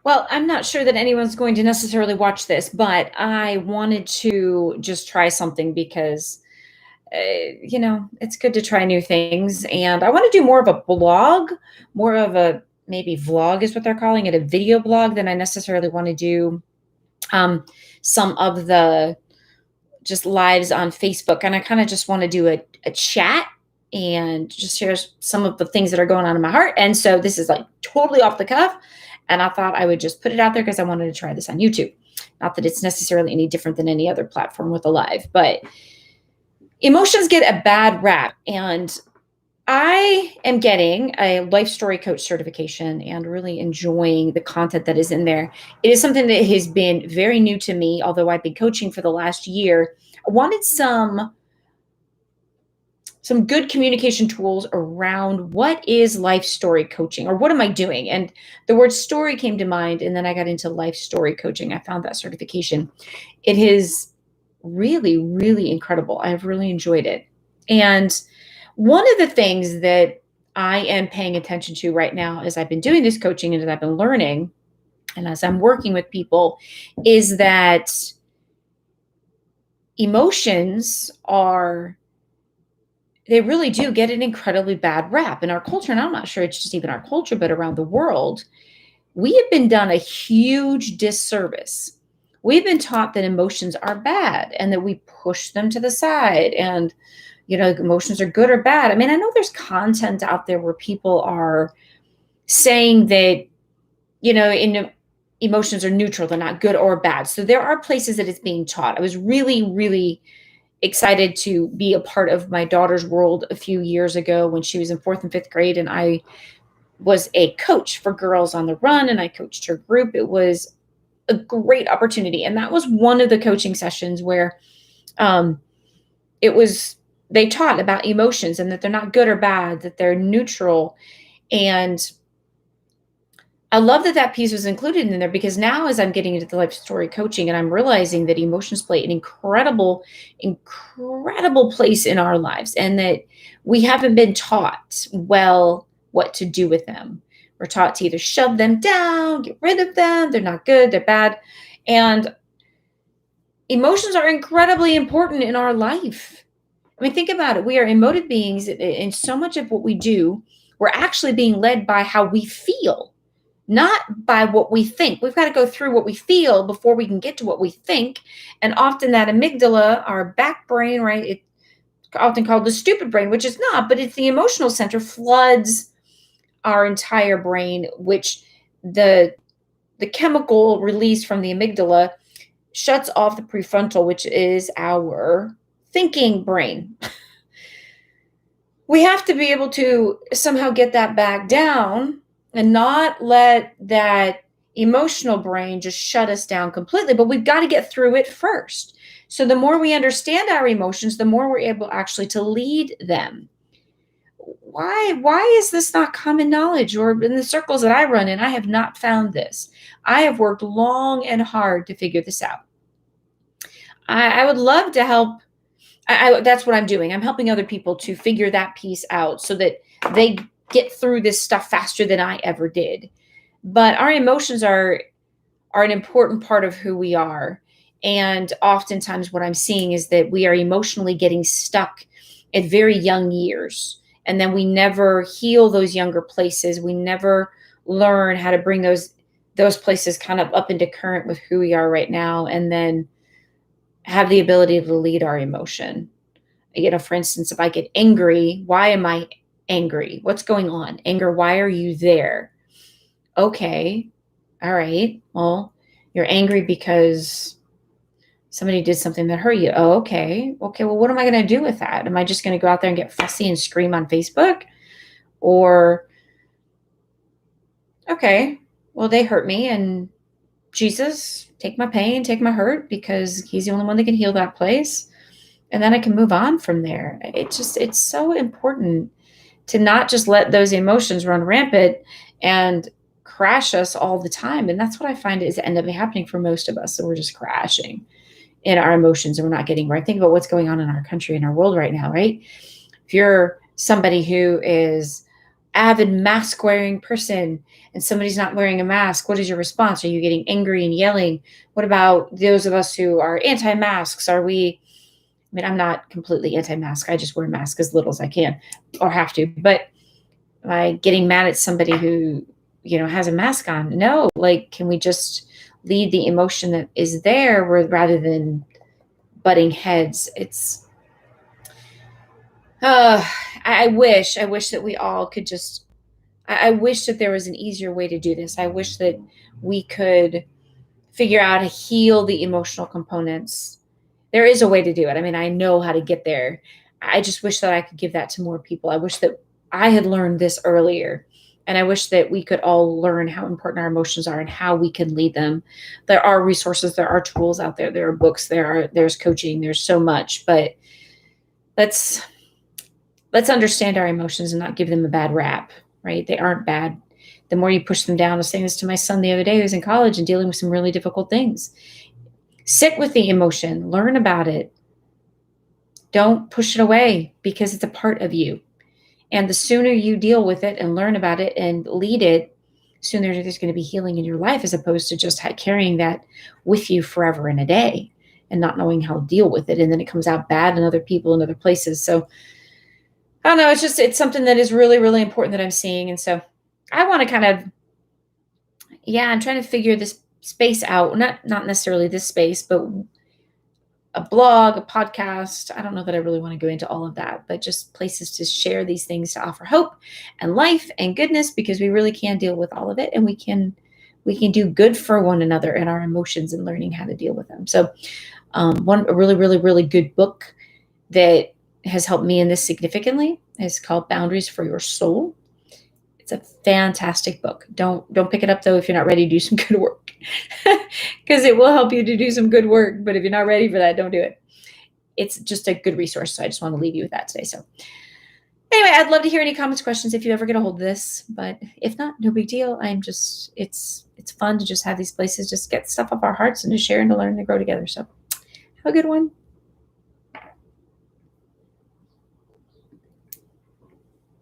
Well, I'm not sure that anyone's going to necessarily watch this, but I wanted to just try something because, it's good to try new things. And I want to do more of a blog, more of a maybe vlog is what they're calling it, a video blog than I necessarily want to do um, some of the just lives on Facebook. And I kind of just want to do a chat and just share some of the things that are going on in my heart. And so this is like totally off the cuff. And I thought I would just put it out there because I wanted to try this on YouTube. Not that it's necessarily any different than any other platform with a live, but emotions get a bad rap. And I am getting a life story coach certification and really enjoying the content that is in there. It is something that has been very new to me, although I've been coaching for the last year. I wanted some good communication tools around what is life story coaching or what am I doing? And the word story came to mind, and then I got into life story coaching. I found that certification. It is really, really incredible. I've really enjoyed it. And one of the things that I am paying attention to right now as I've been doing this coaching and as I've been learning and as I'm working with people is that emotions are they really do get an incredibly bad rap in our culture. And I'm not sure it's just even our culture, but around the world, we have been done a huge disservice. We've been taught that emotions are bad and that we push them to the side and, emotions are good or bad. I mean, I know there's content out there where people are saying that, emotions are neutral, they're not good or bad. So there are places that it's being taught. I was really, really excited to be a part of my daughter's world a few years ago when she was in fourth and fifth grade. And I was a coach for Girls on the Run and I coached her group. It was a great opportunity. And that was one of the coaching sessions where um, they taught about emotions and that they're not good or bad, that they're neutral. And I love that that piece was included in there because now as I'm getting into the life story coaching and I'm realizing that emotions play an incredible, incredible place in our lives and that we haven't been taught well what to do with them. We're taught to either shove them down, get rid of them, they're not good, they're bad. And emotions are incredibly important in our life. I mean, think about it. We are emotive beings, and so much of what we do, we're actually being led by how we feel, not by what we think. We've got to go through what we feel before we can get to what we think. And often that amygdala, our back brain, right? It's often called the stupid brain, which is not, but it's the emotional center, floods our entire brain, which the chemical released from the amygdala shuts off the prefrontal, which is our thinking brain. We have to be able to somehow get that back down and not let that emotional brain just shut us down completely, but we've got to get through it first. So the more we understand our emotions, the more we're able actually to lead them. Why is this not common knowledge? Or in the circles that I run in, I have not found this. I have worked long and hard to figure this out. I would love to help. That's what I'm doing. I'm helping other people to figure that piece out so that they get through this stuff faster than I ever did. But our emotions are an important part of who we are. And oftentimes what I'm seeing is that we are emotionally getting stuck at very young years. And then we never heal those younger places. We never learn how to bring those places kind of up into current with who we are right now. And then have the ability to lead our emotion. For instance, if I get angry, why am I angry? What's going on? Anger, why are you there? Okay. All right. Well, you're angry because somebody did something that hurt you. Oh, okay. Okay. Well, what am I going to do with that? Am I just going to go out there and get fussy and scream on Facebook? Or, okay, well, they hurt me and Jesus, take my pain, take my hurt because he's the only one that can heal that place. And then I can move on from there. It's so important to not just let those emotions run rampant and crash us all the time. And that's what I find is end up happening for most of us. So we're just crashing in our emotions and we're not getting right. Think about what's going on in our country and our world right now, right? If you're somebody who is avid mask wearing person and somebody's not wearing a mask, what is your response? Are you getting angry and yelling? What about those of us who are anti-masks? I mean, I'm not completely anti-mask. I just wear a mask as little as I can or have to. But am I getting mad at somebody who, has a mask on? No, like, can we just lead the emotion that is there rather than butting heads? Uh, I wish that we all could just, I wish that there was an easier way to do this. I wish that we could figure out how to heal the emotional components. There is a way to do it. I mean, I know how to get there. I just wish that I could give that to more people. I wish that I had learned this earlier. And I wish that we could all learn how important our emotions are and how we can lead them. There are resources, there are tools out there, there are books, there's coaching, there's so much, but let's let's understand our emotions and not give them a bad rap, right? They aren't bad. The more you push them down, I was saying this to my son the other day, who's in college and dealing with some really difficult things. Sit with the emotion, learn about it. Don't push it away because it's a part of you. And the sooner you deal with it and learn about it and lead it, sooner there's going to be healing in your life, as opposed to just carrying that with you forever and a day and not knowing how to deal with it. And then it comes out bad in other people and other places. So I don't know. It's something that is really, really important that I'm seeing. And so I want to kind of, I'm trying to figure this space out. Not necessarily this space, but a blog, a podcast. I don't know that I really want to go into all of that, but just places to share these things, to offer hope and life and goodness, because we really can deal with all of it, and we can do good for one another and our emotions and learning how to deal with them. So a really, really, really good book that has helped me in this significantly is called Boundaries for Your Soul. It's a fantastic book. Don't pick it up though if you're not ready to do some good work, because it will help you to do some good work. But if you're not ready for that, don't do it. It's just a good resource. So I just want to leave you with that today. So anyway, I'd love to hear any comments, questions if you ever get a hold of this. But if not, no big deal. It's fun to just have these places, just get stuff off our hearts and to share and to learn and to grow together. So have a good one.